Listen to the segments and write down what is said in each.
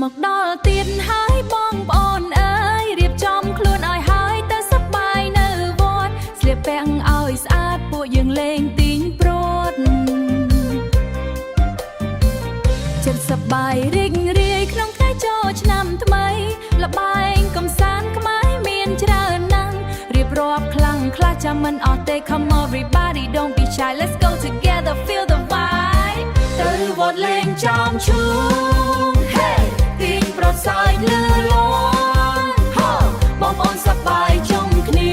មកដល់ទៀតហើយបងប្អូនអើយរៀបចំខ្លួនឲ្យហើយទៅសប្បាយនៅវត្តស្លៀកពាក់ឲ្យស្អាតពួកយើងលេងទីងព្រួតចិត្តសប្បាយរីករាយក្នុងថ្ងៃចូលឆ្នាំថ្មីល្បែងកំសាន្តខ្មែរមានច្រើនណាស់រៀបរាប់ខ្លាំងខ្លះចាំមិនអស់ទេ Come on everybody don't be shy let's go together feel the vibe ទៅវត្តលេងចំឈូង Hey ទីងប្រសើរលឺលន់បងប្អូនសប្បាយជុំគ្នា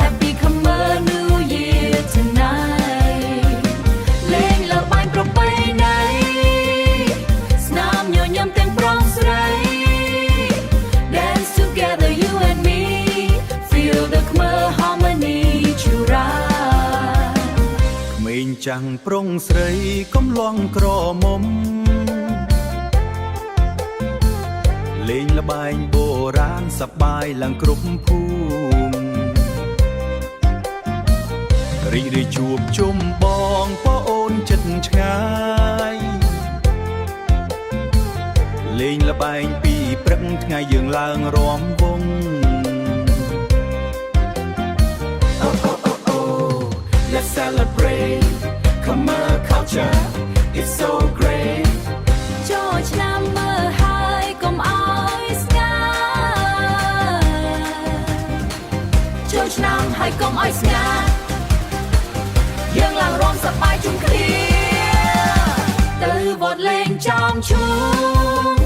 Happy Khmer New Year tonight លេងលើបាញ់ប្រពៃណីស្នាមញញឹមទាំងប្រុសស្រី Dance together you and me feel the Khmer harmony ជួរ៉ាក្មេងចាំងប្រុងស្រីកំឡងក្រមុំលេងល្បែងបុរាណសប្បាយឡើងគ្រប់ភូមិរីករាយជួបជុំបងប្អូនចិត្តឆ្ងាយលេងល្បែងពីព្រឹកថ្ងៃយើងឡើងរាំវង់ Let's celebrate Khmer culture it's so great ចូលឆ្នាំមើលហើយកុំអោយស្ងាត់ចូលឆ្នាំហើយកុំអោយស្ងាត់យើងឡើងរាំសប្បាយជុំគ្នាទៅវត្តលេងចំឈូង